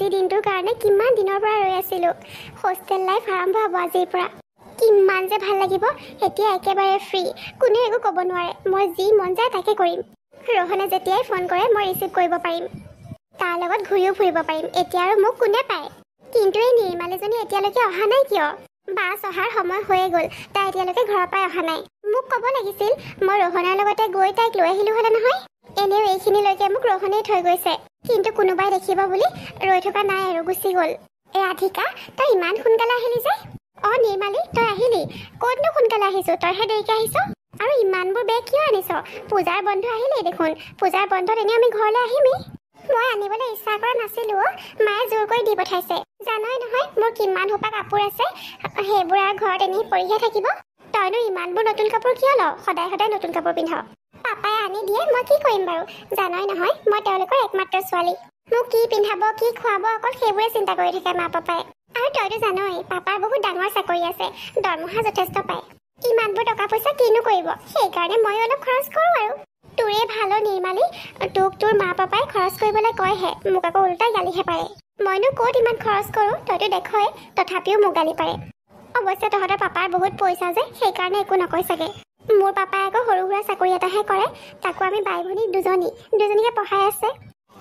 আজি দিনটোৰ কাৰণে কিমান দিনৰ পৰা ৰৈ আছিলোঁ। হোষ্টেল লাইফ আৰম্ভ হ'ব আজিৰ পৰা। কিমান যে ভাল লাগিব। এতিয়া একেবাৰে ফ্ৰী, কোনে একো ক'ব নোৱাৰে। মই যি মন যায় তাকে কৰিম। ৰোহনে যেতিয়াই ফোন কৰে মই ৰিচিভ কৰিব পাৰিম, তাৰ লগত ঘূৰিও ফুৰিব পাৰিম। এতিয়া আৰু মোক কোনে পায়? কিন্তু এই নিৰ্মালীজনী এতিয়ালৈকে অহা নাই কিয়? বাছ অহাৰ সময় হৈয়ে গ'ল, তাই এতিয়ালৈকে ঘৰৰ পৰাই অহা নাই। মোক ক'ব লাগিছিল, মই ৰোহনৰ লগতে গৈ তাইক লৈ আহিলোঁ হ'লে নহয়। এনেও এইখিনিলৈকে মোক ৰোহনেই থৈ গৈছে, কিন্তু কোনোবাই দেখিব বুলি ৰৈ থকা নাই আৰু গুচি গ'ল। ৰাধিকা, তই ইমান সোনকালে আহিলি যে? অঁ নিৰ্মালী, তই আহিলি? ক'তনো সোনকালে আহিছোঁ, তইহে দেৰিকৈ আহিছ। আৰু ইমানবোৰ বেগ কিয় আনিছ? পূজাৰ বন্ধ আহিলেই দেখোন। পূজাৰ বন্ধত এনেও আমি ঘৰলৈ আহিমেই। মই আনিবলৈ ইচ্ছা কৰা নাছিলোঁ অ', মায়ে জোৰ কৰি দি পঠাইছে। জানই নহয় মোৰ কিমান সোপা কাপোৰ আছে, সেইবোৰ আৰু ঘৰত এনেই পৰিহে থাকিব। তইনো ইমানবোৰ নতুন কাপোৰ কিয় লওঁ? সদায় সদায় নতুন কাপোৰ পিন্ধ। পাপাই আনি দিয়ে, মই কি কৰিম বাৰু? জানই নহয় মই তেওঁলোকৰ একমাত্ৰ ছোৱালী। মোক কি পিন্ধাব, কি খুৱাব, অকল সেইবোৰে চিন্তা কৰি থাকে মা পাপাই। আৰু তইতো জানই পাপাৰ বহুত ডাঙৰ চাকৰি আছে, দৰমহা যথেষ্ট পায়। ইমানবোৰ টকা পইচা কিনো কৰিব, সেইকাৰণে মই অলপ খৰচ কৰোঁ আৰু। তোৰে ভাল নিৰ্মালী, তোক তোৰ মা পাপাই খৰচ কৰিবলৈ কয়হে, মোক আকৌ উল্টাই গালিহে পাৰে। মইনো ক'ত ইমান খৰচ কৰোঁ, তইতো দেখই, তথাপিও মোক গালি পাৰে। অৱশ্যে তহঁতৰ পাপাৰ বহুত পইচা যে, সেইকাৰণে একো নকয় চাগে। মোৰ পাপাই আকৌ সৰু সুৰা চাকৰি এটাহে কৰে, তাকো আমি বাই ভনী দুজনীকে পঢ়াই আছে।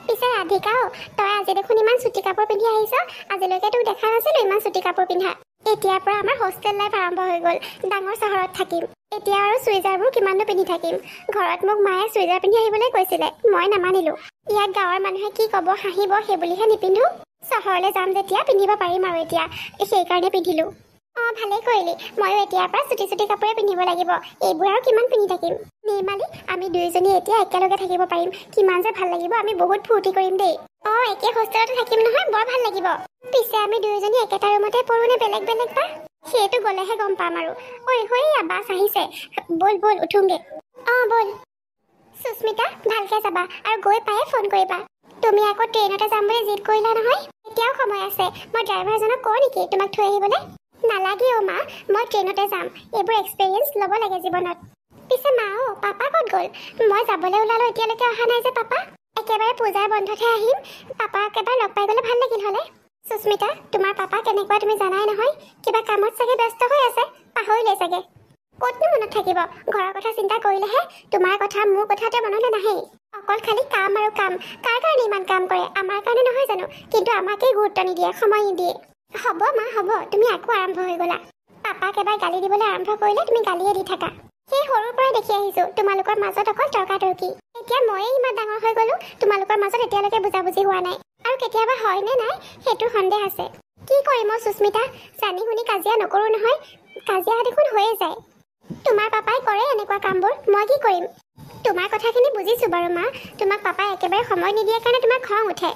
পিছে ৰাধিকাও, তই আজি দেখোন ইমান চুটি কাপোৰ পিন্ধি আহিছ। আজিলৈকে তোক দেখা নাছিলোঁ ইমান চুটি কাপোৰ পিন্ধা। এতিয়াৰ পৰা আমাৰ হোষ্টেল লাইফ আৰম্ভ হৈ গ'ল। ডাঙৰ চহৰত থাকিম। এতিয়া আৰু চুইজাৰবোৰ কিমাননো পিন্ধি থাকিম। ঘৰত মোক মায়ে চুইজাৰ পিন্ধি আহিবলৈ কৈছিলে, মই নামানিলোঁ। ইয়াত গাঁৱৰ মানুহে কি ক'ব, হাঁহিব, সেইবুলিহে নিপিন্ধো। চহৰলৈ যাম যেতিয়া পিন্ধিব পাৰিম আৰু এতিয়া, সেইকাৰণে পিন্ধিলোঁ। অঁ ভালেই কৰিলি, ময়ো এতিয়াৰ পৰা চুটি চুটি কাপোৰে পিন্ধিব লাগিব। এইবোৰ আৰু কিমান পিন্ধি থাকিম। নিৰ্মালী, আমি দুয়োজনী এতিয়া একেলগে থাকিব পাৰিম। কিমান যে ভাল লাগিব, আমি বহুত ফূৰ্তি কৰিম দেই। অঁ একে হোষ্টেলতে থাকিম নহয়, বৰ ভাল লাগিব। পিছে আমি দুয়োজনী একেটা ৰুমতে পঢ়ো নে বেলেগ বেলেগ বা? সেইটো গ'লেহে গম পাম আৰু। ঐ হৈয়া বাছ আহিছে, ব'ল ব'ল উঠোংগে। অঁ ব'ল। সুস্মিতা, ভালকে যাবা আৰু গৈ পায়ে ফোন কৰিবা। তুমি আকৌ ট্ৰেইনতে যাম বুলি জিদ কৰিলা নহয়। এতিয়াও সময় আছে, মই ড্ৰাইভাৰজনক কওঁ নেকি তোমাক থৈ আহিবলৈ? নালাগে অ' মা, মই ট্ৰেইনতে যাম। এইবোৰ এক্সপেৰিয়েঞ্চ ল'ব লাগে জীৱনত। পিছে মা অ' পাপা ক'ত গ'ল? মই যাবলৈ ওলালোঁ, এতিয়ালৈকে অহা নাই যে পাপা। একেবাৰে পূজাৰ বন্ধতহে আহিম, পাপাক এবাৰ লগ পাই গ'লে ভাল লাগিল হ'লে। সুস্মিতা, তোমাৰ পাপা কেনেকুৱা তুমি জানাই নহয়। কিবা কামত চাগে ব্যস্ত হৈ আছে, পাহৰিলে চাগে। ক'তনো মনত থাকিব, ঘৰৰ কথা চিন্তা কৰিলেহে। তোমাৰ কথা মোৰ কথাতে মনলৈ নাহেই। অকল খালি কাম আৰু কাম। কাৰ কাৰণে ইমান কাম কৰে? আমাৰ কাৰণে নহয় জানো? কিন্তু আমাকেই গুৰুত্ব নিদিয়ে, সময় নিদিয়ে। হ'ব মা হ'ব, তুমি আকৌ আৰম্ভ হৈ গ'লা। পাপাক এবাৰ গালি দিবলৈ আৰম্ভ কৰিলে তুমি গালিয়ে দি থাকা। সেই সৰুৰ পৰাই দেখি আহিছোঁ তোমালোকৰ মাজত অকল তৰ্কাতৰ্কি। এতিয়া ময়েই ইমান ডাঙৰ হৈ গ'লো, তোমালোকৰ মাজত এতিয়ালৈকে বুজাবুজি হোৱা নাই। আৰু কেতিয়াবা হয় নে নাই সেইটো সন্দেহ আছে। কি কৰিম মই সুস্মিতা, জানি শুনি কাজিয়া নকৰোঁ নহয়। কাজিয়া দেখোন হৈয়ে যায়। তোমাৰ পাপাই কৰে এনেকুৱা কামবোৰ, মই কি কৰিম? তোমাৰ কথাখিনি বুজিছোঁ বাৰু মা, তোমাক পাপাই একেবাৰে সময় নিদিয়ে কাৰণে তোমাৰ খং উঠে।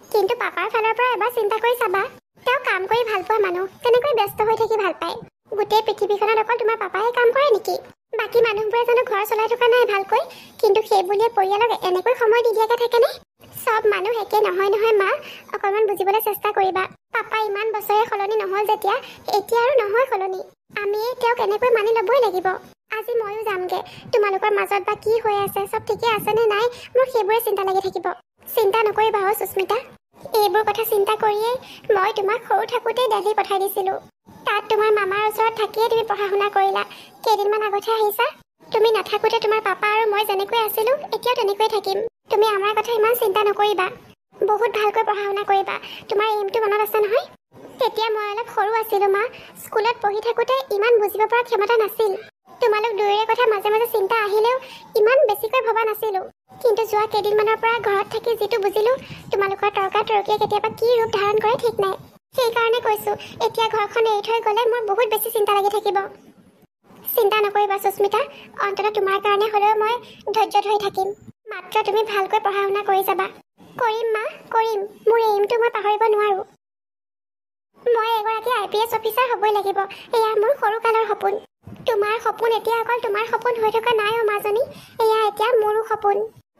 কিন্তু পাপাৰ ফালৰ পৰা এবাৰ চিন্তা কৰি চাবা। তেওঁ কাম কৰি ভাল পোৱা মানুহ, তেনেকৈ ব্যস্ত হৈ থাকি ভাল পায়। গোটেই পৃথিৱীখনত অকল তোমাৰ পাপাই কাম কৰে নেকি? বাকী মানুহবোৰে জানো ঘৰ চলাই থকা নাই ভালকৈ? কিন্তু সেইবুলিয়ে পৰিয়ালক এনেকৈ সময় নিদিয়াকৈ থাকেনে? চব মানুহ একে নহয় নহয় মা, অকণমান বুজিবলৈ চেষ্টা কৰিবা। পাপা ইমান বছৰে সলনি নহ'ল যেতিয়া, এতিয়া আৰু নহয় সলনি। আমি তেওঁক এনেকৈ মানি ল'বই লাগিব। আজি ময়ো যামগে। তোমালোকৰ মাজত বা কি হৈ আছে, চব ঠিকে আছে নে নাই, মোৰ সেইবোৰে চিন্তা লাগি থাকিব। চিন্তা নকৰিবা অ' সুস্মিতা। এইবোৰ কথা চিন্তা কৰিয়েই মই তোমাক সৰু থাকোঁতেই দিল্লী পঠাই দিছিলোঁ। তাত তোমাৰ মামাৰ ওচৰত থাকিয়ে তুমি পঢ়া শুনা কৰিলা। কেইদিনমান আগতহে আহিছা। তুমি নাথাকোঁতে তোমাৰ পাপা আৰু মই যেনেকৈ আছিলোঁ, এতিয়াও তেনেকৈয়ে থাকিম। তুমি আমাৰ কথা ইমান চিন্তা নকৰিবা। বহুত ভালকৈ পঢ়া শুনা কৰিবা। তোমাৰ এইমটো মনত আছে নহয়? তেতিয়া মই অলপ সৰু আছিলোঁ মা, স্কুলত পঢ়ি থাকোঁতে ইমান বুজিব পৰা ক্ষমতা নাছিল। তোমালোক দুয়োৰে কথা মাজে মাজে চিন্তা আহিলেও ইমান বেছিকৈ ভবা নাছিলোঁ। কিন্তু যোৱা কেইদিনমানৰ পৰা ঘৰত থাকি যিটো বুজিলোঁ, তোমালোকৰ তৰ্কাতৰ্কিয়ে কেতিয়াবা কি ৰূপ ধাৰণ কৰে ঠিক নাই। সেইকাৰণে কৈছোঁ, এতিয়া ঘৰখন এৰি থৈ গ'লে মোৰ বহুত বেছি চিন্তা লাগি থাকিব। চিন্তা নকৰিবা সুস্মিতা, অন্ততঃ তোমাৰ কাৰণে হ'লেও মই ধৈৰ্য ধৰি থাকিম। মাত্ৰ তুমি ভালকৈ পঢ়া শুনা কৰি যাবা। কৰিম মা, কৰিম। মোৰ এইমটো মই পাহৰিব নোৱাৰোঁ। মই এগৰাকী IPS অফিচাৰ হ'বই লাগিব, এয়া মোৰ সৰুকালৰ সপোন। তোমাৰ সপোন এতিয়া অকল তোমাৰ সপোন হৈ থকা নাই অ' মাজনী, এয়া এতিয়া মোৰো সপোন।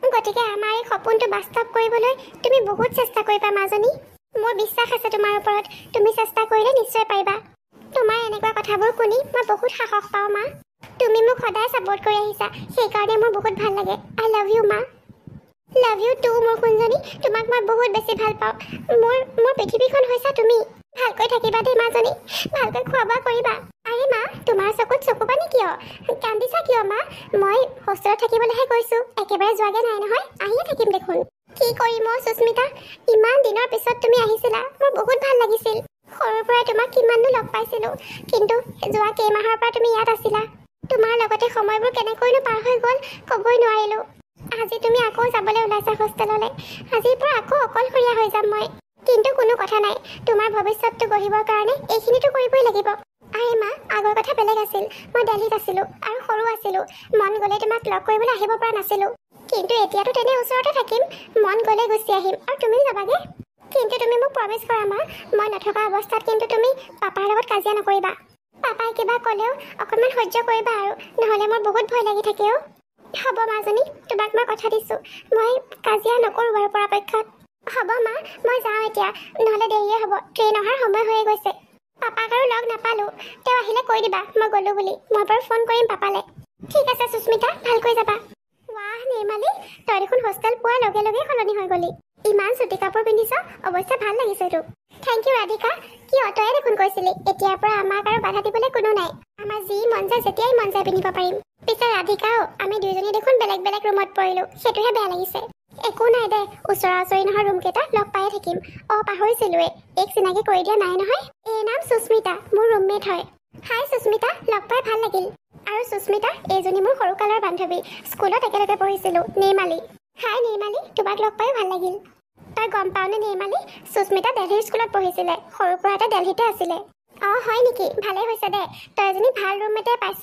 গতিকে আমাৰ এই সপোনটো বাস্তৱ কৰিবলৈ তুমি বহুত চেষ্টা কৰিবা মাজনী। মোৰ বিশ্বাস আছে তোমাৰ ওপৰত, তুমি চেষ্টা কৰিলে নিশ্চয় পাৰিবা। তোমাৰ এনেকুৱা কথাবোৰ শুনি মই বহুত সাহস পাওঁ মা। তুমি মোক সদায় ছাপোৰ্ট কৰি আহিছা, সেইকাৰণে মোৰ বহুত ভাল লাগে। আই লাভ ইউ মা। লাভ ইউ টু মোৰ কুঞ্জনী, তোমাক মই বহুত বেছি ভাল পাওঁ। মোৰ পৃথিৱীখন হৈছা তুমি। ভালকৈ থাকিবা দেই মাজনী, ভালকৈ খোৱা বোৱা কৰিবা। আৰে মা, তোমাৰ চকুত চকু পানী কিয়? কান্দিছা কিয় মা? মই হোষ্টেলত থাকিবলৈহে কৈছোঁ, একেবাৰে যোৱাগে নাই নহয়, আহিয়ে থাকিম দেখোন। কি কৰিম অ' সুস্মিতা, ইমান দিনৰ পিছত তুমি আহিছিলা, মোৰ বহুত ভাল লাগিছিল। সৰুৰ পৰাই তোমাক কিমাননো লগ পাইছিলোঁ, কিন্তু যোৱা কেইমাহৰ পৰা তুমি ইয়াত আছিলা। তোমাৰ লগতে সময়বোৰ কেনেকৈনো পাৰ হৈ গ'ল ক'বই নোৱাৰিলোঁ। আজি তুমি আকৌ যাবলৈ ওলাইছা হোষ্টেললৈ। আজিৰ পৰা আকৌ অকলশৰীয়া হৈ যাম মই। কিন্তু কোনো কথা নাই, তোমাৰ ভৱিষ্যতটো গঢ়িবৰ কাৰণে এইখিনিতো কৰিবই লাগিব। আৰে মা, আগৰ কথা বেলেগ আছিল। মই দিল্লীত আছিলোঁ আৰু সৰু আছিলোঁ, মন গ'লে তোমাক লগ কৰিবলৈ আহিব পৰা নাছিলোঁ। কিন্তু এতিয়াতো তেনে ওচৰতে থাকিম, মন গ'লে গুচি আহিম আৰু তুমিও যাবাগে। কিন্তু তুমি মোক প্ৰমিছ কৰা মা, মই নথকা অৱস্থাত কিন্তু তুমি পাপাৰ লগত কাজিয়া নকৰিবা। পাপাই কিবা ক'লেও অকণমান সহ্য কৰিবা আৰু, নহ'লে মোৰ বহুত ভয় লাগি থাকে অ'। হ'ব মাজনী, তোমাক মই কথা দিছোঁ, মই কাজিয়া নকৰোঁ বাৰু পৰাপক্ষত। হ'ব মা, মই যাওঁ এতিয়া, নহ'লে দেৰিয়ে হ'ব, ট্ৰেইন অহাৰ সময় হৈয়ে গৈছে। পাপাক আৰু লগ নাপালোঁ, তেওঁ আহিলে কৈ দিবা মই গ'লোঁ বুলি। মই বাৰু ফোন কৰিম পাপালে। ঠিক আছে সুস্মিতা, ভালকৈ যাবা। ৱাহ নিৰ্মালী, তই দেখোন হোষ্টেল পোৱাৰ লগে লগেই সলনি হৈ গ'লি। ইমান চুটি কাপোৰ পিন্ধিছ, অৱশ্যে ভাল লাগিছে তোক। থেংক ইউ ৰাধিকা, কি তয়ে দেখোন কৈছিলি এতিয়াৰ পৰা আমাক আৰু বাধা দিবলৈ কোনো নাই। আমাৰ যি মন যায় যেতিয়াই মন যায় পিন্ধিব পাৰিম। পিছে ৰাধিকাও, আমি দুয়োজনী দেখোন বেলেগ বেলেগ ৰুমত পৰিলোঁ, সেইটোহে বেয়া লাগিছে। একো নাই দে, ওচৰা ওচৰি নহয় ৰুমকেইটা, লগ পায়ে থাকিম। পাহৰিছিলোৱে, এইক চিনাকি কৰি দিয়া নাই নহয়। এই নাম সুস্মিতা, মোৰ ৰুমমেট হয়। হাই সুস্মিতা, লগ পাই ভাল লাগিল। আৰু সুস্মিতা, এইজনী মোৰ সৰুকালৰ বান্ধৱী, স্কুলত একেলগে পঢ়িছিলোঁ, নিৰ্মালী। হাই নিৰ্মালী, তোমাক লগ পাই ভাল লাগিল। তই গম পাওঁনে নিৰ্মালী, সুস্মিতা দিল্লীৰ স্কুলত পঢ়িছিলে, সৰুৰ পৰাতে দিল্লীতে আছিলে। হয় নেকি? ভালেই হৈছে দে, তই এজনী ভাল ৰুমমেটে পাইছ।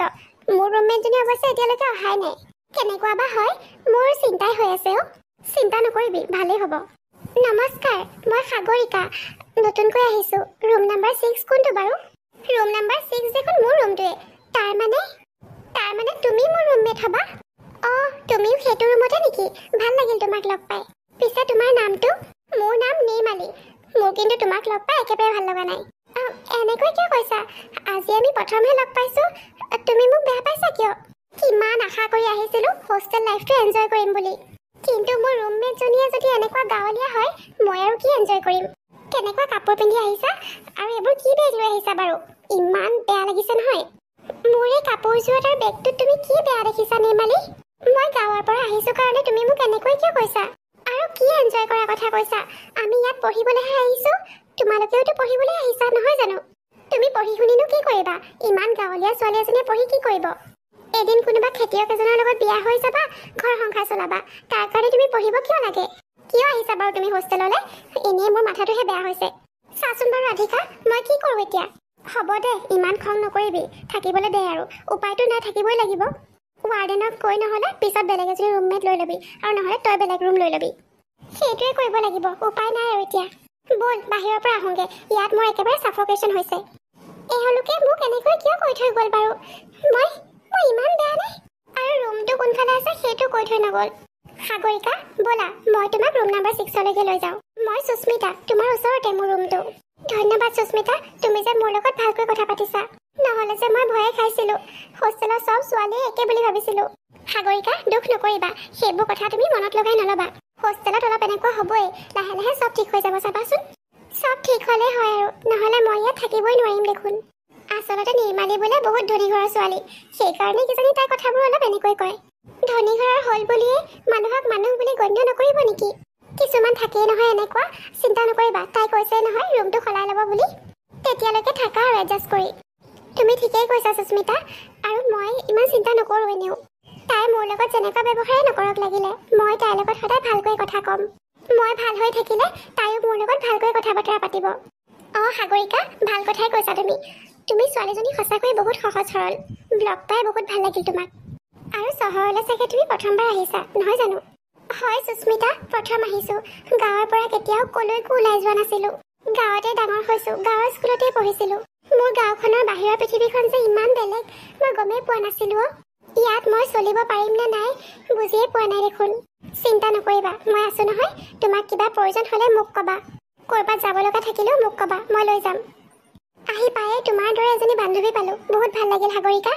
মোৰ ৰুমমেটজনী অৱশ্যে এতিয়ালৈকে অহাই নাই। কেনেকুৱা বা হয়, মোৰ চিন্তাই হৈ আছে অ'। চিন্তা নকৰিবি, ভালেই হ'ব। নমস্কাৰ, মই সাগৰিকা, নতুনকৈ আহিছোঁ। ৰুম নাম্বাৰ 6 কোনটো বাৰু? ৰুম নাম্বাৰ 6 দেখোন মোৰ ৰুমটোৱে। তাৰমানে তুমি মোৰ ৰুমমেট হ'বা? তুমিও সেইটো ৰুমতে নেকি? ভাল লাগিল তোমাক লগ পাই। পিছে তোমাৰ নামটো? মোৰ নাম নিৰ্মালী। মোৰ কিন্তু তোমাক লগ পাই একেবাৰে ভাল লগা নাই। এনেকৈ কিয় কৈছা? আজি আমি প্ৰথমহে লগ পাইছোঁ, তুমি মোক বেয়া পাইছা কিয়? কিমান আশা কৰি আহিছিলোঁ হোষ্টেল লাইফটো এনজয় কৰিম বুলি, কিন্তু মোৰ ৰুমমেটজনীয়ে যদি এনেকুৱা গাঁৱলীয়া হয়, মই আৰু কি এনজয় কৰিম? কেনেকুৱা কাপোৰ পিন্ধি আহিছা, আৰু এইবোৰ কি বেগ লৈ আহিছা বাৰু? ইমান বেয়া লাগিছে নহয়। মোৰ এই কাপোৰযোৰত আৰু বেগটোত তুমি কি বেয়া দেখিছা নিৰ্মালী? মই গাঁৱৰ পৰা আহিছোঁ কাৰণে তুমি মোক এনেকৈ কিয় কৈছা? আৰু কি এনজয় কৰাৰ কথা কৈছা? আমি ইয়াত পঢ়িবলৈহে আহিছোঁ, তোমালোকেওতো পঢ়িবলৈ আহিছা নহয় জানো? তুমি পঢ়ি শুনিনো কি কৰিবা? ইমান গাঁৱলীয়া ছোৱালী এজনীয়ে পঢ়ি কি কৰিব? এদিন কোনোবা খেতিয়ক এজনৰ লগত বিয়া হৈ যাবা, ঘৰ সংসাৰ চলাবা, তাৰ কাৰণে তুমি পঢ়িব কিয় লাগে? কিয় আহিছা বাৰু তুমি হোষ্টেললৈ? এনেই মোৰ মাথাটোহে বেয়া হৈছে। চাচোন বাৰু ৰাধিকা, মই কি কৰোঁ এতিয়া? হ'ব দে, ইমান খং নকৰিবি, থাকিবলৈ দে আৰু, উপায়তো নাই, থাকিবই লাগিব। ৱাৰ্ডেনক কৈ নহ'লে পিছত বেলেগ এজনী ৰুমমেট লৈ ল'বি, আৰু নহ'লে তই বেলেগ ৰুম লৈ ল'বি। সেইটোৱে কৰিব লাগিব, উপায় নাই আৰু এতিয়া। ব'ল বাহিৰৰ পৰা আহোঁগে, ইয়াত মোৰ একেবাৰে ছাফকেশ্যন হৈছে। এওঁলোকে মোক এনেকৈ কিয় কৈ থৈ গ'ল বাৰু? মই ইমান বেয়া নে? আৰু ৰুমটো কোনফালে আছে সেইটো কৈ থৈ নগ'ল। সাগৰিকা, ব'লা, মই তোমাক ৰুম নাম্বাৰ 6লৈকে লৈ যাওঁ। মই সুস্মিতা, তোমাৰ ওচৰতে মোৰ ৰুমটো। ধন্যবাদ সুস্মিতা, তুমি যে মোৰ লগত ভালকৈ কথা পাতিছা। নহ'লে যে মই ভয়ে খাইছিলোঁ, হোষ্টেলৰ চব ছোৱালীয়ে একে বুলি ভাবিছিলোঁ। সাগৰিকা, দুখ নকৰিবা, সেইবোৰ কথা তুমি মনত লগাই নল'বা। হোষ্টেলত অলপ এনেকুৱা হ'বই, লাহে লাহে চব ঠিক হৈ যাব চাবাচোন। চব ঠিক হ'লেই হয় আৰু, নহ'লে মই ইয়াত থাকিবই নোৱাৰিম দেখোন। আচলতে নিৰ্মালী বোলে বহুত ধনী ঘৰৰ ছোৱালী, সেইকাৰণে কিজানি তাই কথাবোৰ অলপ এনেকৈ কয়। ধনী ঘৰৰ হ'ল বুলিয়ে মানুহক মানুহ বুলি গণ্য নকৰিব নেকি? কিছুমান থাকেই নহয় এনেকুৱা, চিন্তা নকৰিবা, তাই কৈছে নহয় ৰুমটো সলাই ল'ব বুলি। তেতিয়ালৈকে থাকা আৰু এডজাষ্ট কৰি। তুমি ঠিকেই কৈছা সুস্মিতা, আৰু মই ইমান চিন্তা নকৰোঁ এনেও। তাই মোৰ লগত যেনেকুৱা ব্যৱহাৰেই নকৰক লাগিলে, মই তাইৰ লগত সদায় ভালকৈ কথা ক'ম। মই ভাল হৈ থাকিলে তাইও মোৰ লগত ভালকৈ কথা বতৰা পাতিব। সাগৰিকা, ভাল কথাই কৈছা তুমি। তুমি ছোৱালীজনী সঁচাকৈ বহুত সহজ সৰল। লগ পাই বহুত ভাল লাগিল তোমাক। আৰু চহৰলৈ চাগে তুমি প্ৰথমবাৰ আহিছা, নহয় জানো? হয় সুস্মিতা, প্ৰথম আহিছোঁ। গাঁৱৰ পৰা কেতিয়াও কলৈকো ওলাই যোৱা নাছিলোঁ। গাঁৱতে ডাঙৰ হৈছোঁ, গাঁৱৰ স্কুলতেই পঢ়িছিলোঁ। মোৰ গাঁওখনৰ বাহিৰৰ পৃথিৱীখন যে ইমান বেলেগ, মই গমেই পোৱা নাছিলোঁ। ইয়াত মই চলিব পাৰিম নে নাই বুজিয়ে পোৱা নাই দেখোন। চিন্তা নকৰিবা, মই আছোঁ নহয়, তোমাক কিবা প্ৰয়োজন হ'লে মোক ক'বা। ক'ৰবাত যাব লগা থাকিলেও মোক ক'বা, মই লৈ যাম। আহি পায়ে তোমাৰ দৰে এজনী বান্ধৱী পালোঁ, বহুত ভাল লাগিল সাগৰিকা।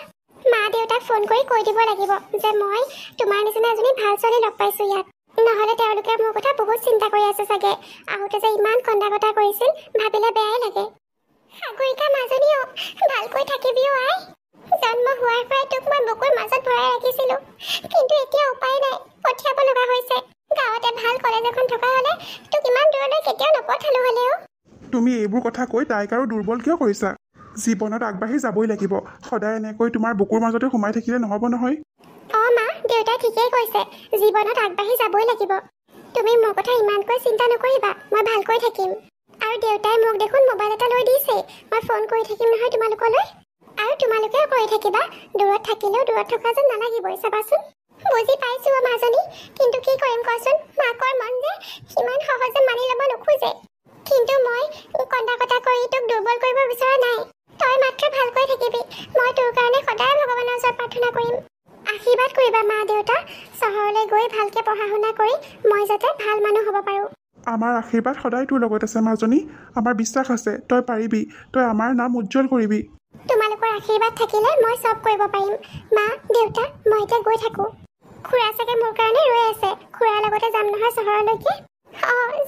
মা দেউতাক ফোন কৰি কৈ দিব লাগিব যে মই তোমাৰ নিচিনা এজনী ভাল ছোৱালী লগ পাইছোঁ ইয়াত। নহ'লে তেওঁলোকে মোৰ কথা বহুত চিন্তা কৰি আছে চাগে। আহোঁতে যে ইমান কন্দা কটা কৰিছিল, ভাবিলে বেয়াই লাগে। সাগৰিকা মাজনীও ভালকৈ থাকিবিও আই। জন্ম হোৱাৰ পৰাই তোক মই বুকুৰ মাজত ভৰাই ৰাখিছিলোঁ, কিন্তু এতিয়া উপায় নাই, পঠিয়াব লগা হৈছে। গাঁৱতে ভাল কলেজ এখন থকা হ'লে তোক ইমান দূৰলৈ কেতিয়াও নপঠালো হ'লেও। তুমি এইবোৰ কথা কৈ তাইক আৰু দুৰ্বল কিয় কৰিছা? জীৱনত আগবাঢ়ি যাবই লাগিব। সদায় এনেকৈ তোমাৰ বুকুৰ মাজতে সোমাই থাকিলে নহ'ব নহয়। মা, দেউতাই ঠিকেই কৈছে, জীৱনত আগবাঢ়ি যাবই লাগিব। তুমি মোৰ কথা ইমানকৈ চিন্তা নকৰিবা, মই ভালকৈ থাকিম। আৰু দেউতাই মোক দেখোন মোবাইল এটা লৈ দিছে, মই ফোন কৰি থাকিম নহয় তোমালোকলৈ। আৰু তোমালোকেও কৰি থাকিবা, দূৰত থাকিলেও দূৰত থকা যেন নালাগিবই, চাবাচোন। বুজি পাইছোঁ মাজনী, কিন্তু কি কৰিম কচোন, মাকৰ মন যে সিমান সহজে মানি ল'ব নোখোজে। কিন্তু মই কন্দা কটা কৰি তোক দুৰ্বল কৰিব বিচৰা নাই। তই মাত্ৰ ভালকৈ থাকিবি, মই তোৰ কাৰণে সদায় ভগৱানৰ ওচৰত প্ৰাৰ্থনা কৰিম। আশীৰ্বাদ কৰিবা মা দেউতা, চহৰলৈ গৈ ভালকৈ পঢ়া শুনা কৰি মই যাতে ভাল মানুহ হ'ব পাৰোঁ। আমাৰ আশীৰ্বাদ সদায় তোৰ লগত আছে মাজনী। আমাৰ বিশ্বাস আছে তই পাৰিবি, তই আমাৰ নাম উজ্জ্বল কৰিবি। তোমালোকৰ আশীৰ্বাদ থাকিলে মই চব কৰিব পাৰিম। মা দেউতা, মই এতিয়া গৈ থাকোঁ। খুৰা চাগে মোৰ কাৰণে ৰৈ আছে, খুৰাৰ লগতে যাম নহয় চহৰলৈকে।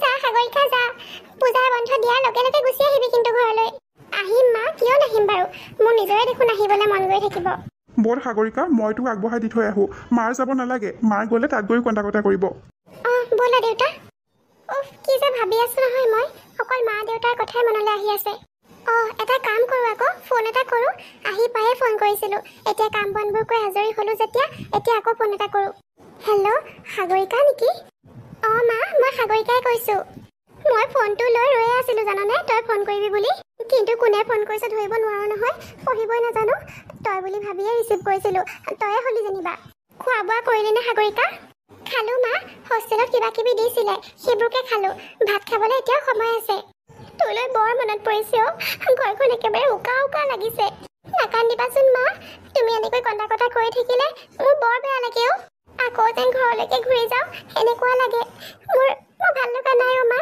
যা সাগৰিকা যা, পূজাৰ বন্ধ দিয়াৰ লগে লগে গুচি আহিবি কিন্তু ঘৰলৈ। আহিম মা, কিয় নাহিম বাৰু, মোৰ নিজৰে দেখোন আহিবলৈ মন গৈ থাকিব। ব'ল সাগৰিকা, মই তোক আগবঢ়াই দি থৈ আহোঁ। মাৰ যাব নালাগে, মাৰ গ'লে তাত গৈ কন্দা কটা কৰিব। ব'লা দেউতা। কি যে ভাবি আছো নহয় মই, অকল মা দেউতাৰ কথাই মনলৈ আহি আছে। এটা কাম কৰোঁ আকৌ, ফোন এটা কৰোঁ। আহি পায়ে ফোন কৰিছিলোঁ, এতিয়া কাম বনবোৰ কৰি আজৰি হ'লোঁ যেতিয়া, এতিয়া আকৌ ফোন এটা কৰোঁ। হেল্ল', সাগৰিকা নেকি? মা, মই সাগৰিকাই কৈছোঁ। মই ফোনটো লৈ ৰৈয়ে আছিলোঁ জাননে, তই ফোন কৰিবি বুলি। কিন্তু কোনে ফোন কৰিছে ধৰিব নোৱাৰোঁ নহয়, পঢ়িবই নাজানো। তই বুলি ভাবিয়ে ৰিচিভ কৰিছিলোঁ, তয়ে হ'লি যেনিবা। খোৱা বোৱা কৰিলি নে সাগৰিকা? খালোঁ মা, হোষ্টেলত কিবা কিবি দিছিলে, সেইবোৰকে খালোঁ। ভাত খাবলৈ এতিয়াও সময় আছে। তোলৈ বৰ মনত পৰিছে ঘৰখন একেবাৰে উকা উকা লাগিছে। নাকান্দিবাচোন মা, তুমি এনেকৈ কন্দা কটা কৰি থাকিলে মোৰ বৰ বেয়া লাগে। আকৌ যেন ঘৰলৈকে ঘূৰি যাওঁ এনেকুৱা লাগে। মোৰ ভাল লগা নাই মা।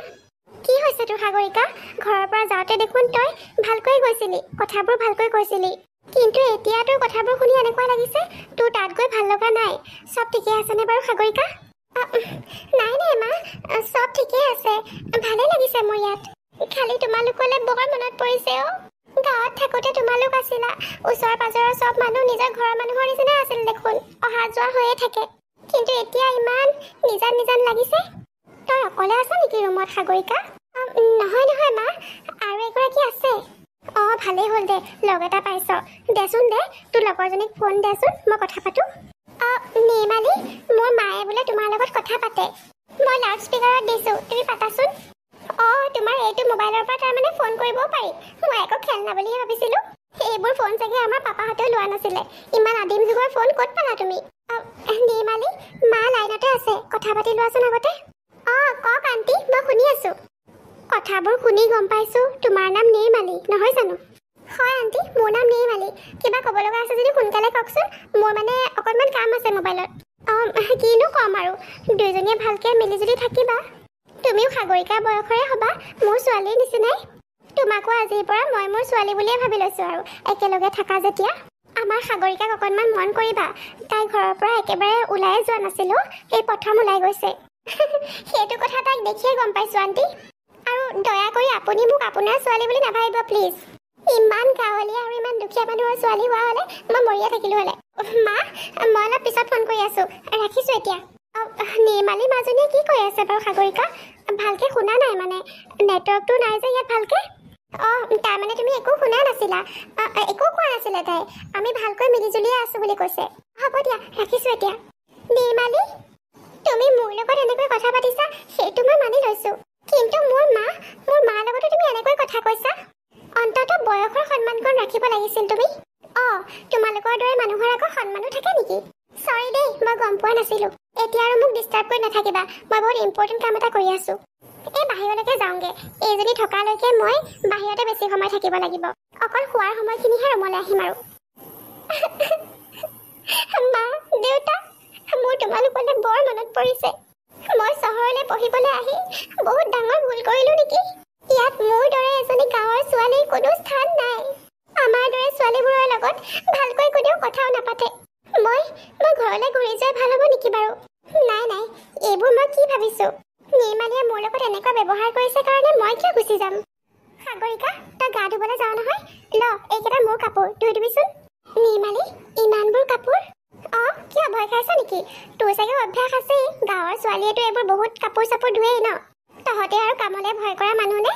কি হৈছে তোৰ সাগৰিকা? ঘৰৰ পৰা যাওঁতে দেখোন তই ভালকৈ গৈছিলি, কথাবোৰ ভালকৈ কৈছিলি, কিন্তু এতিয়া তোৰ কথাবোৰ শুনি এনেকুৱা লাগিছে তোৰ তাত গৈ ভাল লগা নাই। চব ঠিকে আছেনে বাৰু সাগৰিকা? নাই মা, চব ঠিকে আছে, ভালে লাগিছে মোৰ ইয়াত। খালি তোমালোকলৈ বৰ মনত পৰিছে। গাঁৱত থাকোঁতে তোমালোক আছিলা, ওচৰ পাজৰৰ চব মানুহ নিজৰ ঘৰৰ মানুহৰ নিচিনাই আছিল দেখোন, অহা যোৱা হৈয়ে থাকে। কিন্তু এতিয়া ইমান নিজান নিজান লাগিছে। তই অকলে আছ নেকি ৰুমত সাগৰিকা? নহয় মা, আৰু এগৰাকী আছে। ভালেই হ'ল দে, লগ এটা পাইছ। দেচোন দে, তোৰ লগৰজনীক ফোন দেচোন, মই কথা পাতোঁ। নিৰ্মালী, মোৰ মায়ে বোলে তোমাৰ লগত কথা পাতে। মই লাউড স্পীকাৰত দিছোঁ, তুমি পাতাচোন। তোমাৰ এইটো মোবাইলৰ পৰা তাৰমানে ফোন কৰিবও পাৰি। মই আকৌ খেলনা বুলিহে ভাবিছিলোঁ। এইবোৰ ফোন চাগে আমাৰ পাপাহঁতেও লোৱা নাছিলে। ইমান আদিম যুগৰ ফোন ক'ত পালা তুমি? নিৰ্মালী, মা লাইনতে আছে, কথা পাতি লোৱাচোন আগতে। কওক আণ্টি, মই শুনি আছোঁ। কথাবোৰ শুনি গম পাইছোঁ তোমাৰ নাম নিৰ্মালী, নহয় জানো? হয় আণ্টি, মোৰ নাম নিৰ্মালী। কিবা ক'ব লগা আছে যদি সোনকালে কওকচোন, মোৰ মানে অকণমান কাম আছে মোবাইলত। কিনো ক'ম আৰু, দুয়োজনীয়ে ভালকৈ মিলিজুলি থাকিবা। তুমিও সাগৰিকাৰ বয়সৰে হ'বা, মোৰ ছোৱালীৰ নিচিনাই। তোমাকো আজিৰ পৰা মই মোৰ ছোৱালী বুলিয়ে ভাবি লৈছোঁ আৰু, একেলগে থাকা যেতিয়া। আমাৰ সাগৰিকাক অকণমান মন কৰিবা, তাই ঘৰৰ পৰা একেবাৰে ওলাই যোৱা নাছিলোঁ, এই প্ৰথম ওলাই গৈছে। সেইটো কথা তাইক দেখিয়ে গম পাইছোঁ আণ্টি। আৰু দয়া কৰি আপুনি মোক আপোনাৰ ছোৱালী বুলি নাভাবিব প্লিজ। ইমান গাঁৱলীয়া আৰু ইমান দুখীয়া মানুহৰ ছোৱালী হোৱা হ'লে মই মৰিয়ে থাকিলোঁ হ'লে। মা, মই অলপ পিছত ফোন কৰি আছোঁ, ৰাখিছোঁ এতিয়া। নিৰ্মালী মাজনীয়ে কি কৈ আছে বাৰু সাগৰিকা? ভালকৈ শুনা নাই মানে, নেটৱৰ্কটো নাই যে ইয়াত ভালকৈ। তাৰমানে তুমি একো শুনা নাছিলা? একো কোৱা নাছিলে তাই, আমি ভালকৈ মিলিজুলিয়ে আছোঁ বুলি কৈছে। হ'ব দিয়া, ৰাখিছোঁ এতিয়া। নিৰ্মালী, তুমি মোৰ লগত এনেকৈ কথা পাতিছা সেইটো মই মানি লৈছোঁ, কিন্তু মোৰ মাৰ লগতো তুমি এনেকৈ কথা কৈছা? অন্ততঃ বয়সৰ সন্মানকণ ৰাখিব লাগিছিল তুমি। তোমালোকৰ দৰে মানুহৰ আকৌ সন্মানো থাকে নেকি? চৰি দেই, মই গম পোৱা নাছিলোঁ। এতিয়া আৰু মোক ডিষ্টাৰ্ব কৰি নাথাকিবা, মই বহুত ইম্পৰ্টেণ্ট কাম এটা কৰি আছোঁ। এই বাহিৰলৈকে যাওঁগৈ, এইজনী থকালৈকে মই বাহিৰতে বেছি সময় থাকিব লাগিব। অকল খোৱাৰ সময়খিনিহে ৰুমলৈ আহিম আৰু। মা, দেউতা, মোৰ তোমালোকলৈ বৰ মনত পৰিছে। মই চহৰলৈ পঢ়িবলৈ আহি বহুত ডাঙৰ ভুল কৰিলোঁ নেকি? ইয়াত মোৰ দৰে এজনী গাঁৱৰ ছোৱালীৰ কোনো স্থান নাই। আমাৰ দৰে ছোৱালীবোৰৰ লগত ভালকৈ কোনেও কথাও নাপাতে। মই ঘৰলৈ ঘূৰি যোৱাই ভাল হ'ব নেকি বাৰু? নাই, এইবোৰ মই কি মোৰ কাপোৰ ধুই দিবিচোন। নিৰ্মালী, ইমানবোৰ কাপোৰ? অঁ, কিয় ভয় খাইছ নেকি? তোৰ চাগে অভ্যাস আছেই, গাঁৱৰ ছোৱালীয়েতো এইবোৰ বহুত কাপোৰ চাপোৰ ধুৱেই ন। তহঁতে আৰু কামলৈ ভয় কৰা মানুহ নে?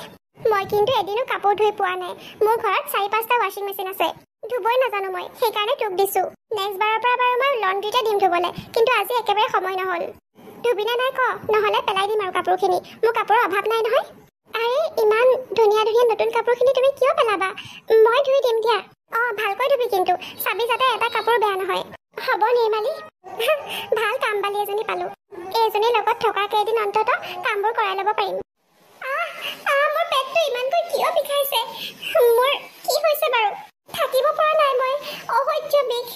মই কিন্তু এদিনো কাপোৰ ধুই পোৱা নাই। মোৰ ঘৰত 4-5টা ৱাশ্বিং মেচিন আছে। ধুবই নাজানো মই, সেইকাৰণে তোক দিছোঁ। নেক্সট বাৰৰ পৰা বাৰু মই লণ্ড্ৰীতে দিম ধুবলৈ, কিন্তু আজি একেবাৰে সময় নহ'ল। ধুবিনে নাই ক, নহ'লে পেলাই দিম আৰু কাপোৰখিনি। মোৰ কাপোৰৰ অভাৱ নাই নহয়। আৰে ইমান ধুনীয়া ধুনীয়া নতুন কাপোৰখিনি তুমি কিয় পেলাবা? মই ধুই দিম দিয়া। অঁ, ভালকৈ ধুবি কিন্তু, চাবি যাতে এটা কাপোৰ বেয়া নহয়। হ'ব নিৰ্মালী। ভাল কামবালি এজনী পালোঁ। এইজনীৰ লগত থকা কেইদিন অন্ততঃ কামবোৰ কৰাই ল'ব পাৰিম। মোৰ পেটটো ইমানকৈ কিয় বিষাইছে? মোৰ কি হৈছে বাৰু? থাকিব পৰা নাই মই, অসহ্য বিষ।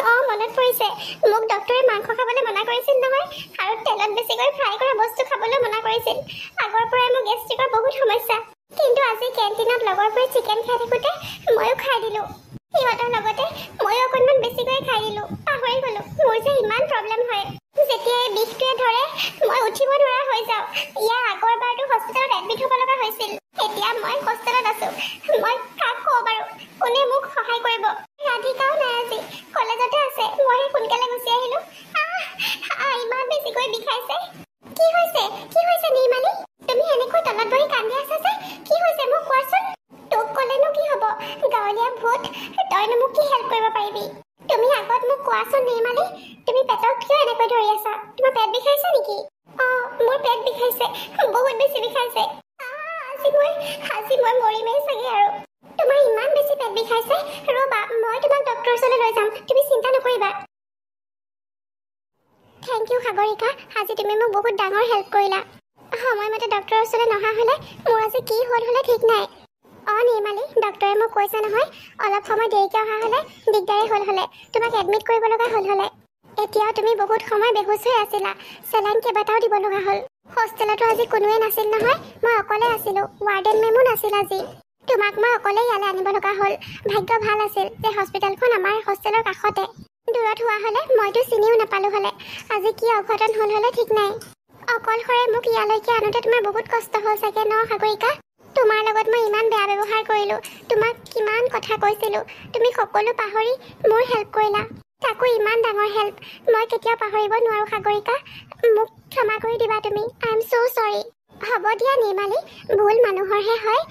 অঁ, মনত পৰিছে, মোক ডক্টৰে মাংস খাবলৈ মনা কৰিছিল নহয়, আৰু তেলত বেছিকৈ ফ্ৰাই কৰা বস্তু খাবলৈ মনা কৰিছিল। আগৰ পৰাই মোৰ গেষ্ট্ৰিকৰ বহুত সমস্যা। কিন্তু আজি কেণ্টিনত লগৰবোৰে চিকেন খাই থাকোঁতে ময়ো খাই দিলোঁ। সিহঁতৰ লগতে ময়ো অকণমান বেছিকৈ খাই দিলোঁ। পাহৰি গ'লোঁ মোৰ যে ইমান প্ৰব্লেম হয়। যেতিয়াই বিষটোৱে ধৰে মই উঠিব নোৱাৰা হৈ যাওঁ। ইয়াৰ আগৰবাৰতো হস্পিটেলত এডমিট হ'ব লগা হৈছিল। এতিয়া মই হোষ্টেলত আছোঁ। মই কাক কওঁ বাৰু? কোনে মোক সহায় কৰিব? ৰাধিকাও নাই আজি, কলেজতে আছে। মইহে সোনকালে গুচি আহিলোঁ। ইমান বেছিকৈ বিষাইছে। কি হৈছে নিৰ্মালী? তুমি এনেকৈ তলত বহি কান্দি আছা যে, কি হৈছে মোক কোৱাচোন? তোক ক'লেনো কি হ'ব? গাঁৱলীয়া ভূত, তইনো মোক কি হেল্প কৰিব পাৰিবি? তুমি আগত মোক কোৱাচোন নিৰ্মালী, তুমি পেটত কিয় এনেকৈ ধৰি আছা? তোমাৰ পেট বিষাইছে নেকি? অঁ, মোৰ পেট বিষাইছে, বহুত বেছি বিষাইছে। আজি মই মৰিমেই চাগে আৰু। তোমাৰ ইমান বেছি পেট বিষাইছে? ৰ'বা, মই তোমাক ডক্টৰৰ ওচৰলৈ লৈ যাম, তুমি চিন্তা নকৰিবা। থেংক ইউ সাগৰিকা, আজি তুমি মোক বহুত ডাঙৰ হেল্প কৰিলা। সময়মতে ডক্টৰৰ ওচৰলৈ নহা হ'লে মোৰ আজি কি হ'ল হ'লে ঠিক নাই। অঁ নিৰ্মালী, ডক্টৰে মোক কৈছে নহয়, অলপ সময় দেৰিকৈ অহা হ'লে দিগদাৰী হ'ল হ'লে, তোমাক এডমিট কৰিব লগা হ'ল হ'লে। এতিয়াও তুমি বহুত সময় বেহুচ হৈ আছিলা, চেলাইন কেইবাটাও দিব লগা হ'ল। হোষ্টেলতো আজি কোনোৱে নাছিল নহয়, মই অকলে আছিলোঁ, ৱাৰ্ডেন মেমো নাছিল আজি। তোমাক মই অকলে ইয়ালৈ আনিব লগা হ'ল। ভাগ্য ভাল আছিল যে হস্পিটেলখন আমাৰ হোষ্টেলৰ কাষতে। দূৰত হোৱা হ'লে মইতো চিনিও নাপালোঁ হ'লে। আজি কি অঘটন হ'ল হ'লে ঠিক নাই। অকলশৰে মোক ইয়ালৈকে আনোতে তোমাৰ বহুত কষ্ট হ'ল চাগে ন সাগৰিকা? তোমাৰ লগত মই ইমান বেয়া ব্যৱহাৰ কৰিলোঁ, তোমাক কিমান কথা কৈছিলোঁ, তুমি সকলো পাহৰি মোৰ হেল্প কৰিলা। তাকো ইমান ডাঙৰ হেল্প, মই কেতিয়াও পাহৰিব নোৱাৰোঁ সাগৰিকা। মোক ক্ষমা কৰি দিবা তুমি। আই এম ছ' চৰি। হ'ব দিয়া নিৰ্মালী, ভুল মানুহৰহে হয়,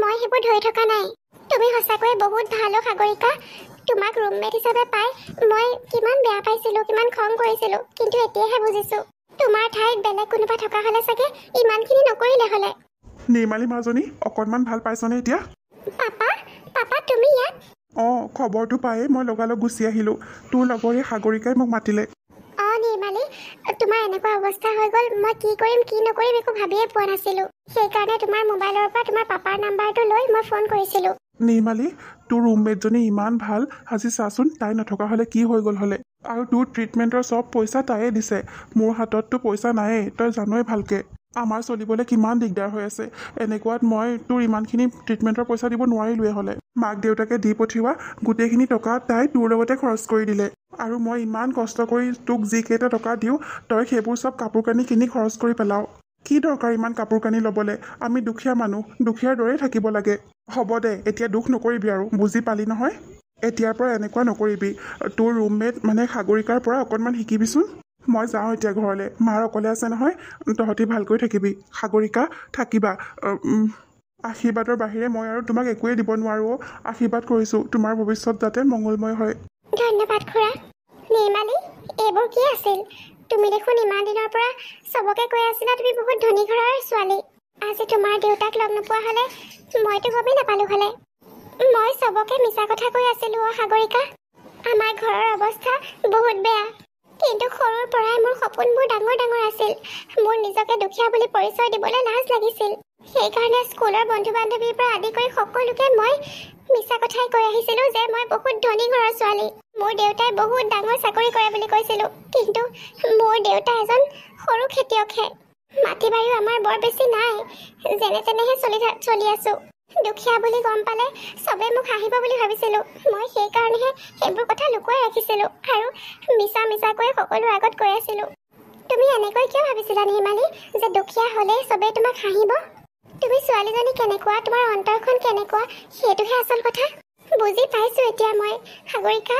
মই সেইবোৰ ধৰি থকা নাই। তুমি সঁচাকৈয়ে বহুত ভাল সাগৰিকা। তোমাক ৰুমমেট হিচাপে পাই মই কিমান বেয়া পাইছিলোঁ, কিমান খং কৰিছিলোঁ, কিন্তু এতিয়াহে বুজিছোঁ। তোমাৰ ঠাইত বেলেগ কোনোবা থকা হ'লে চাগে ইমানখিনি নকৰিলে হ'লে। নিৰ্মালী মাজনী, অকণমান ভাল পাইছনে এতিয়া? পাপা তুমি ইয়াত? অঁ, খবৰটো পায়েই মই লগালগ গুচি আহিলোঁ। তোৰ লগৰ এই সাগৰিকাই মোক মাতিলে। অঁ নিৰ্মালী, তোমাৰ এনেকুৱা অৱস্থা হৈ গ'ল, মই কি কৰিম কি নকৰিম একো ভাবিয়ে পোৱা নাছিলোঁ। সেইকাৰণে তোমাৰ মোবাইলৰ পৰা তোমাৰ পাপাৰ নাম্বাৰটো লৈ মই ফোন কৰিছিলোঁ। নিৰ্মালী, তোৰ ৰুমমেটজনী ইমান ভাল, আজি চাচোন তাই নথকা হ'লে কি হৈ গ'ল হ'লে। আৰু তোৰ ট্ৰিটমেণ্টৰ চব পইচা তাইয়ে দিছে, মোৰ হাতততো পইচা নায়েই, তই জানই ভালকৈ। আমাৰ চলিবলৈ কিমান দিগদাৰ হৈ আছে। এনেকুৱাত মই তোৰ ইমানখিনি ট্ৰিটমেণ্টৰ পইচা দিব নোৱাৰিলোৱে হ'লে। মাক দেউতাকে দি পঠিওৱা গোটেইখিনি টকা তাই তোৰ লগতে খৰচ কৰি দিলে। আৰু মই ইমান কষ্ট কৰি তোক যিকেইটা টকা দিওঁ, তই সেইবোৰ চব কাপোৰ কানি কিনি খৰচ কৰি পেলাও। কি দৰকাৰ ইমান কাপোৰ কানি ল'বলৈ? আমি দুখীয়া মানুহ, দুখীয়াৰ দৰেই থাকিব লাগে। হ'ব দে, এতিয়া দুখ নকৰিবি আৰু, বুজি পালি নহয়? এতিয়াৰ পৰা এনেকুৱা নকৰিবি। তোৰ ৰুমমেট মানে সাগৰিকাৰ পৰা অকণমান শিকিবিচোন। মই যাওঁ এতিয়া ঘৰলৈ, মাৰ অকলে আছে নহয়। তহঁতি ভালকৈ থাকিবি সাগৰিকা, থাকিবা। আশীৰ্বাদৰ বাহিৰে মই আৰু তোমাক একোৱেই দিব নোৱাৰোঁ। আশীৰ্বাদ কৰিছোঁ তোমাৰ ভৱিষ্যত যাতে মংগলময় হয়। ধন্যবাদ খুৰা। নিৰ্মালী, এইবোৰ কি আছিল? তুমি দেখোন ইমান দিনৰ পৰা চবকে কৈ আছিলা তুমি বহুত ধনী ঘৰৰ ছোৱালী। আজি তোমাৰ দেউতাক লগ নোপোৱা হ'লে মইতো গমেই নাপালোঁ হ'লে। মই চবকে মিছা কথা কৈ আছিলোঁ অ' সাগৰিকা। আমাৰ ঘৰৰ অৱস্থা বহুত বেয়া, কিন্তু সৰুৰ পৰাই মোৰ সপোনবোৰ ডাঙৰ ডাঙৰ আছিল। মোৰ নিজকে দুখীয়া বুলি পৰিচয় দিবলৈ লাজ লাগিছিল। সেইকাৰণে স্কুলৰ বন্ধু বান্ধৱীৰ পৰা আদি কৰি সকলোকে মই মিছা কথাই কৈ আহিছিলোঁ যে মই বহুত ধনী ঘৰৰ ছোৱালী। মোৰ দেউতাই বহুত ডাঙৰ চাকৰি কৰে বুলি কৈছিলোঁ, কিন্তু মোৰ দেউতা এজন সৰু খেতিয়কহে। মাটি বাৰীও আমাৰ বৰ বেছি নাই, যেনে তেনেহে চলি আছোঁ। দুখীয়া বুলি গম পালে চবে মোক হাঁহিব বুলি ভাবিছিলোঁ। মই সেইকাৰণেহে সেইবোৰ কথা লুকুৱাই ৰাখিছিলোঁ আৰু মিছাকৈ সকলোৰ আগত কৈ আছিলোঁ। তুমি এনেকৈ কিয় ভাবিছিলা নিৰ্মালী, যে দুখীয়া হ'লেই চবেই তোমাক হাঁহিব? তুমি ছোৱালীজনী কেনেকুৱা, তোমাৰ অন্তৰখন কেনেকুৱা, সেইটোহে আচল কথা। বুজি পাইছোঁ এতিয়া মই সাগৰিকা,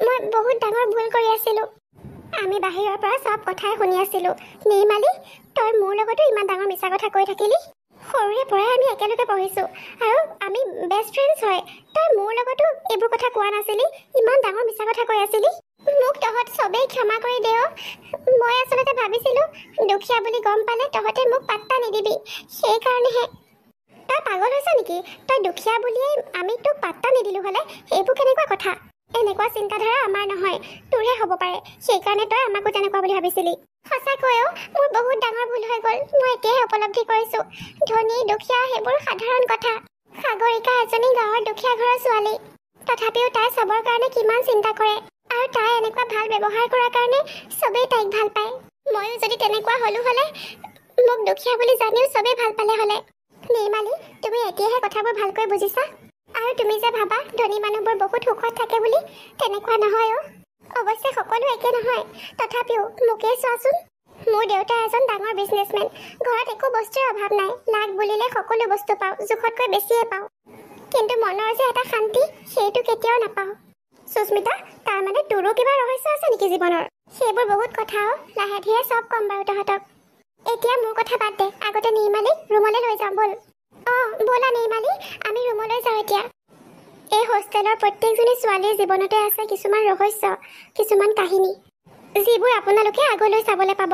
মই বহুত ডাঙৰ ভুল কৰি আছিলোঁ। আমি বাহিৰৰ পৰা চব কথাই শুনি আছিলোঁ। নিৰ্মালী, তই মোৰ লগতো ইমান ডাঙৰ মিছা কথা কৈ থাকিলি। সৰুৰে পৰাই আমি একেলগে পঢ়িছোঁ আৰু আমি বেষ্ট ফ্ৰেণ্ডছ হয়। তই মোৰ লগতো এইবোৰ কথা কোৱা নাছিলি, ইমান ডাঙৰ মিছা কথা কৈ আছিলি। মোক তহঁত চবেই ক্ষমা কৰি দে অ'। মই আচলতে ভাবিছিলোঁ দুখীয়া বুলি গম পালে তহঁতে মোক পাত্তা নিদিবি, সেইকাৰণেহে। তই পাগল হৈছ নেকি? তই দুখীয়া বুলিয়ে আমি তোক পাত্তা নিদিলোঁ হ'লে এইবোৰ কেনেকুৱা কথা? এনেকুৱা চিন্তাধাৰা আমাৰ নহয়, তোৰহে হ'ব পাৰে। সেইকাৰণে তই আমাকো তেনেকুৱা বুলি ভাবিছিলি। সঁচাকৈও মোৰ বহুত ডাঙৰ ভুল হৈ গ'ল। মই এতিয়াহে উপলব্ধি কৰিছোঁ ধনী দুখীয়া সেইবোৰ সাধাৰণ কথা। সাগৰিকা এজনী গাঁৱৰ দুখীয়া ঘৰৰ ছোৱালী, তথাপিও তাই চবৰ কাৰণে কিমান চিন্তা কৰে আৰু তাই এনেকুৱা ভাল ব্যৱহাৰ কৰাৰ কাৰণে চবেই তাইক ভাল পায়। ময়ো যদি তেনেকুৱা হ'লোঁ হ'লে, মোক দুখীয়া বুলি জানিও চবেই ভাল পালে হ'লে। নিৰ্মালী, তুমি এতিয়াহে কথাবোৰ ভালকৈ বুজিছা। আৰু তুমি যে ভাবা ধনী মানুহবোৰ বহুত সুখত থাকে বুলি, তেনেকুৱা নহয় অ'। অৱশ্যে সকলো একে নহয়, তথাপিও মোকেই চোৱাচোন। মোৰ দেউতা এজন ডাঙৰ বিজনেছমেন। ঘৰত একো বস্তুৰ অভাৱ নাই। লাগ বুলিলে সকলো বস্তু পাওঁ, জোখতকৈ বেছিয়ে পাওঁ। কিন্তু মনৰ যে এটা শান্তি, সেইটো কেতিয়াও নাপাওঁ। সুস্মিতা, তাৰমানে তোৰো কিবা ৰহস্য আছে নেকি জীৱনৰ? সেইবোৰ বহুত কথাও, লাহে ধীৰে চব ক'ম বাৰু তহঁতক। এতিয়া মোৰ কথা বাদ দে, আগতে নিৰ্মালীক ৰুমলৈ লৈ যাওঁ ব'ল। অঁ ব'লা নিৰ্মালী, আমি ৰুমলৈ যাওঁ এতিয়া। এই হোষ্টেলৰ প্ৰত্যেকজনী ছোৱালীৰ জীৱনতে আছে কিছুমান ৰহস্য, কিছুমান কাহিনী, যিবোৰ আপোনালোকে আগলৈ চাবলৈ পাব।